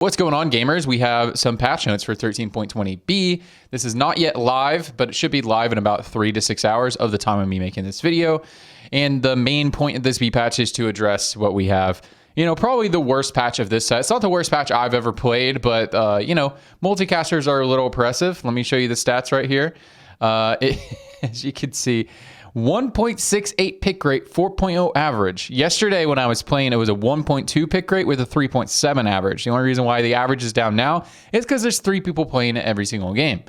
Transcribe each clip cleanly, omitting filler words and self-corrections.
What's going on, gamers? We have some patch notes for 13.20B. This is not yet live, but it should be live in about 3 to 6 hours of the time of me making this video. And the main point of this B patch is to address what we have. You know, probably the worst patch of this set. It's not the worst patch I've ever played, but, you know, multicasters are a little oppressive. Let me show you the stats right here. As you can see, 1.68 pick rate, 4.0 average. Yesterday when I was playing, it was a 1.2 pick rate with a 3.7 average. The only reason why the average is down now is because there's 3 people playing it every single game.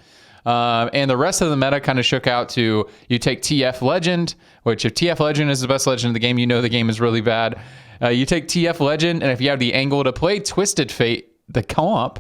And the rest of the meta kind of shook out to, you take TF Legend, which if TF Legend is the best legend in the game, you know the game is really bad. You take TF Legend, and if you have the angle to play Twisted Fate, the comp,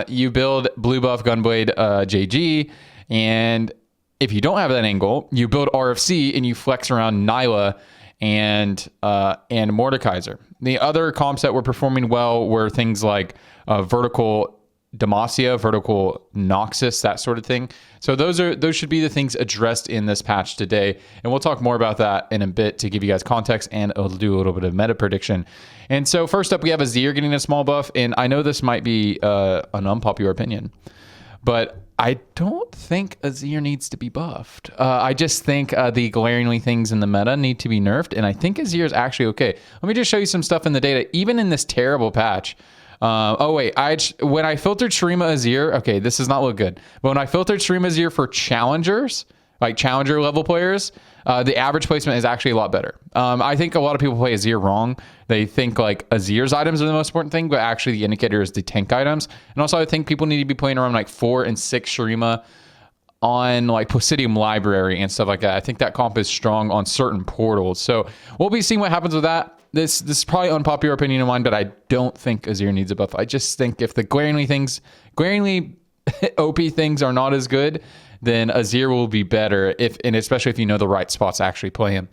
you build Blue Buff Gunblade JG, and if you don't have that angle, you build RFC and you flex around Nyla and Mordekaiser. The other comps that were performing well were things like vertical Demacia, vertical Noxus, that sort of thing. So those should be the things addressed in this patch today, and we'll talk more about that in a bit to give you guys context, and I'll do a little bit of meta prediction. And so first up, we have Azir getting a small buff, and I know this might be an unpopular opinion, but I don't think Azir needs to be buffed. I just think the glaringly things in the meta need to be nerfed, and I think Azir is actually okay. Let me just show you some stuff in the data, even in this terrible patch. Oh wait, when I filtered Shurima Azir, okay, this does not look good. But when I filtered Shurima Azir for challengers, like challenger level players, the average placement is actually a lot better. I think a lot of people play Azir wrong. They think like Azir's items are the most important thing, but actually the indicator is the tank items. And also I think people need to be playing around like 4 and 6 Shurima on like Placidium Library and stuff like that. I think that comp is strong on certain portals. So we'll be seeing what happens with that. This is probably an unpopular opinion of mine, but I don't think Azir needs a buff. I just think if the glaringly OP things are not as good, then Azir will be better, and especially if you know the right spots to actually play him.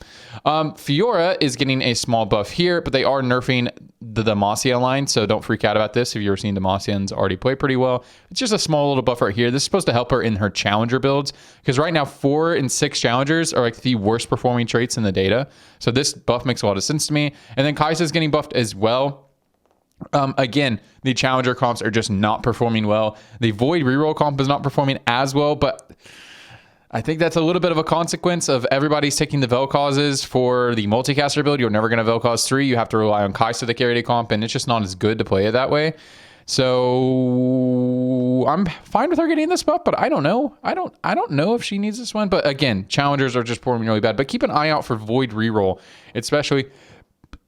Fiora is getting a small buff here, but they are nerfing the Demacia line, so don't freak out about this if you've ever seen Demacians already play pretty well. It's just a small little buff right here. This is supposed to help her in her challenger builds, because right now 4 and 6 challengers are like the worst performing traits in the data. So this buff makes a lot of sense to me. And then Kai'Sa is getting buffed as well. Again, the challenger comps are just not performing well. The Void reroll comp is not performing as well, but I think that's a little bit of a consequence of everybody's taking the Vel'Kozes for the multicaster build. You're never going to Vel'Koz 3. You have to rely on Kai'Sa to carry the comp, and it's just not as good to play it that way. So I'm fine with her getting this buff, but I don't know. I don't know if she needs this one. But again, challengers are just performing really bad. But keep an eye out for Void reroll, especially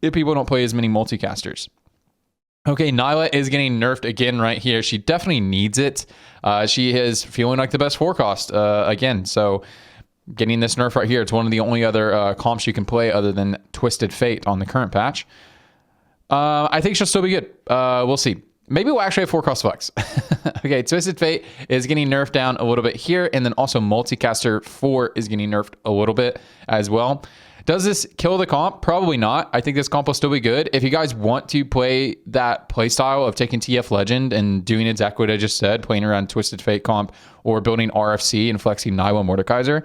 if people don't play as many multicasters. Okay, Nyla is getting nerfed again right here. She definitely needs it. She is feeling like the best forecast again. So getting this nerf right here, it's one of the only other comps you can play other than Twisted Fate on the current patch. I think she'll still be good. We'll see. Maybe we'll actually have forecast flex. Okay, Twisted Fate is getting nerfed down a little bit here, and then also Multicaster 4 is getting nerfed a little bit as well. Does this kill the comp? Probably not. I think this comp will still be good. If you guys want to play that playstyle of taking TF Legend and doing exactly what I just said, playing around Twisted Fate comp or building RFC and flexing Nyla Mordekaiser,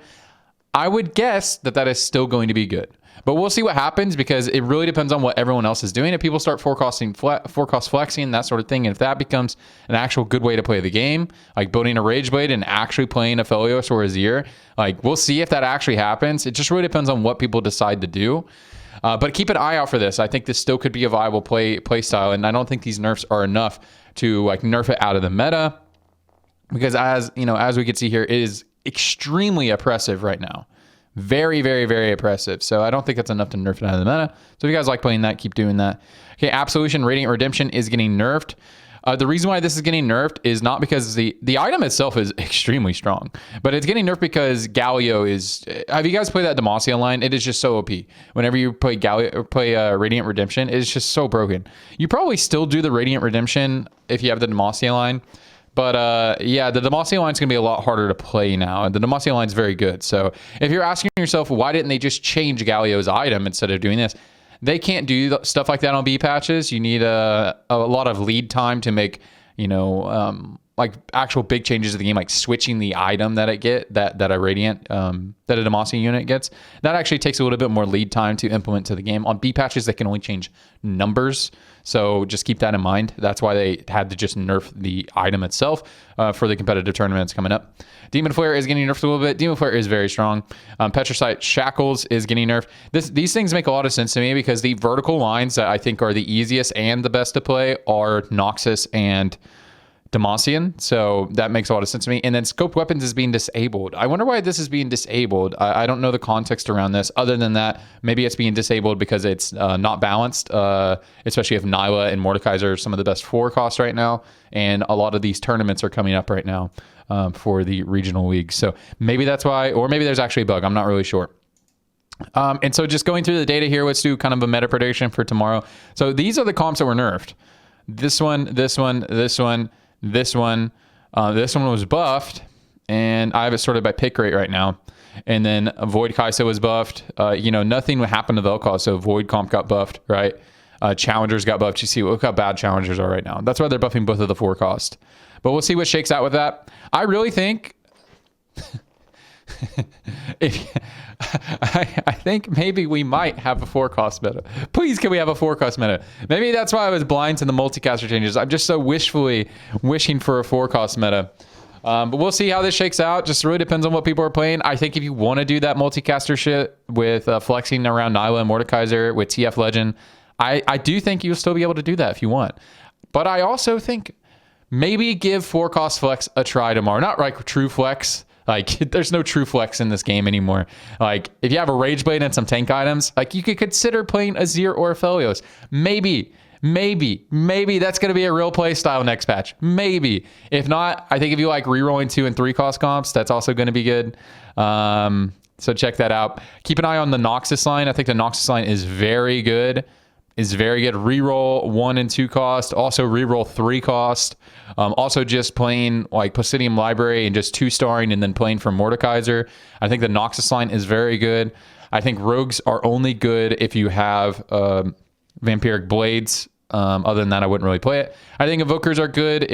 I would guess that that is still going to be good. But we'll see what happens, because it really depends on what everyone else is doing. If people start forecast flexing, that sort of thing, and if that becomes an actual good way to play the game, like building a Rage Blade and actually playing a Felios or a Azir, like we'll see if that actually happens. It just really depends on what people decide to do. But keep an eye out for this. I think this still could be a viable play style, and I don't think these nerfs are enough to like nerf it out of the meta, because as you know, as we can see here, it is extremely oppressive right now. Very, very, very oppressive. So I don't think that's enough to nerf it out of the meta. So if you guys like playing that, keep doing that. Okay, Absolution Radiant Redemption is getting nerfed. The reason why this is getting nerfed is not because the item itself is extremely strong, but it's getting nerfed because Galio is... Have you guys played that Demacia line? It is just so OP. Whenever you play Galio or play Radiant Redemption, it's just so broken. You probably still do the Radiant Redemption if you have the Demacia line. But yeah, the Demacia line is going to be a lot harder to play now, and the Demacia line is very good. So if you're asking yourself, why didn't they just change Galio's item instead of doing this? They can't do stuff like that on B patches. You need a lot of lead time to make, you know, like actual big changes to the game, like switching the item that that a Radiant, that a Demacia unit gets, that actually takes a little bit more lead time to implement to the game. On B patches, they can only change numbers. So just keep that in mind. That's why they had to just nerf the item itself for the competitive tournaments coming up. Demon Flare is getting nerfed a little bit. Demon Flare is very strong. Petricite Shackles is getting nerfed. These things make a lot of sense to me because the vertical lines that I think are the easiest and the best to play are Noxus and Demacian, so that makes a lot of sense to me. And then Scoped Weapons is being disabled. I wonder why this is being disabled. I don't know the context around this, other than that maybe it's being disabled because it's not balanced, especially if Nyla and Mordekaiser are some of the best 4 costs right now, and a lot of these tournaments are coming up right now for the regional leagues. So maybe that's why, or maybe there's actually a bug. I'm not really sure. And so just going through the data here, let's do kind of a meta prediction for tomorrow. So these are the comps that were nerfed. This one, this one, this one, this one was buffed, and I have it sorted by pick rate right now. And then Void Kai'Sa was buffed. Nothing happened to Vel'Koz, so Void Comp got buffed, right? Challengers got buffed. You see, look how bad Challengers are right now. That's why they're buffing both of the 4 cost. But we'll see what shakes out with that. I really think... I think maybe we might have a 4 cost meta. Please, can we have a 4 cost meta? Maybe that's why I was blind to the multicaster changes. I'm just so wishfully wishing for a 4 cost meta. But we'll see how this shakes out. Just really depends on what people are playing. I think if you want to do that multicaster shit with flexing around Nyla and Mordekaiser with TF Legend, I do think you'll still be able to do that if you want. But I also think maybe give 4 cost flex a try tomorrow. Not like true flex. Like, there's no true flex in this game anymore. Like, if you have a Rage Blade and some tank items, like, you could consider playing Azir or Aphelios. Maybe that's going to be a real play style next patch. Maybe. If not, I think if you like rerolling 2 and 3 cost comps, that's also going to be good. So check that out. Keep an eye on the Noxus line. I think the Noxus line is very good. Reroll 1 and 2 cost. Also reroll 3 cost. Also just playing like Placidium Library and just 2-starring and then playing for Mordekaiser. I think the Noxus line is very good. I think rogues are only good if you have Vampiric Blades. Other than that, I wouldn't really play it. I think Invokers are good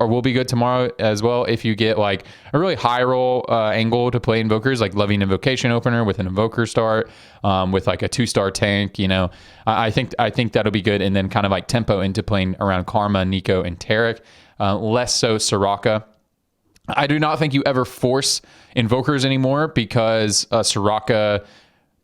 will be good tomorrow as well if you get like a really high roll angle to play Invokers, like Loving Invocation opener with an Invoker start, with like a 2-star tank. I think that'll be good, and then kind of like tempo into playing around Karma, Nico, and Taric. Less so Soraka. I do not think you ever force Invokers anymore because Soraka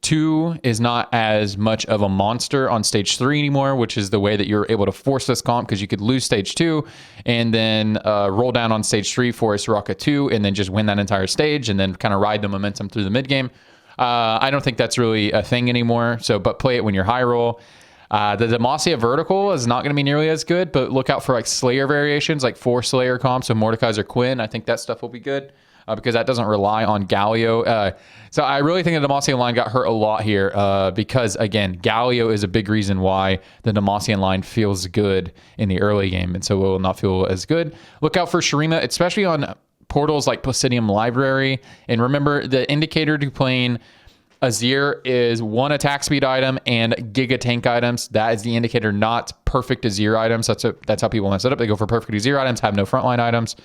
2 is not as much of a monster on stage 3 anymore, which is the way that you're able to force this comp, because you could lose stage 2 and then roll down on stage 3 for a Soraka 2 and then just win that entire stage and then kind of ride the momentum through the mid game. I don't think that's really a thing anymore. But play it when you're high roll. The Demacia vertical is not going to be nearly as good, but look out for like Slayer variations, like 4 Slayer comps of Mordekaiser Quinn. I think that stuff will be good. Because that doesn't rely on Galio. So I really think the Demacian line got hurt a lot here because, again, Galio is a big reason why the Demacian line feels good in the early game, and so it will not feel as good. Look out for Shurima, especially on portals like Placidium Library. And remember, the indicator to playing Azir is 1 attack speed item and Giga Tank items. That is the indicator, not perfect Azir items. That's how people mess it up. They go for perfect Azir items, have no frontline items,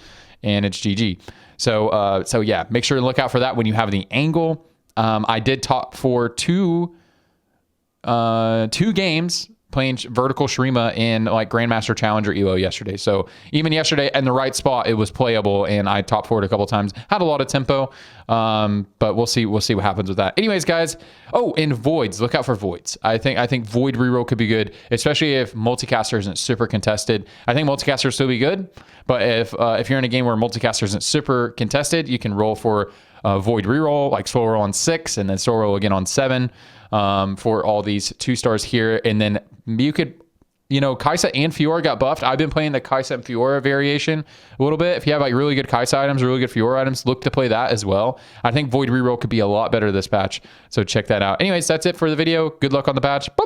and it's GG. So yeah, make sure to look out for that when you have the angle. I did top for two games playing vertical Shurima in like Grandmaster Challenger ELO yesterday. So even yesterday in the right spot, it was playable, and I top forward a couple times. Had a lot of tempo, but we'll see what happens with that. Anyways, guys. Oh, and voids. Look out for voids. I think void reroll could be good, especially if multicaster isn't super contested. I think multicaster will still be good, but if you're in a game where multicaster isn't super contested, you can roll for void reroll, like slow roll on 6 and then slow roll again on 7 for all these 2-stars here. And then you could, Kai'Sa and Fiora got buffed. I've been playing the Kai'Sa and Fiora variation a little bit. If you have like really good Kai'Sa items, really good Fiora items, look to play that as well. I think void reroll could be a lot better this patch. So check that out. Anyways, that's it for the video. Good luck on the patch. Bye.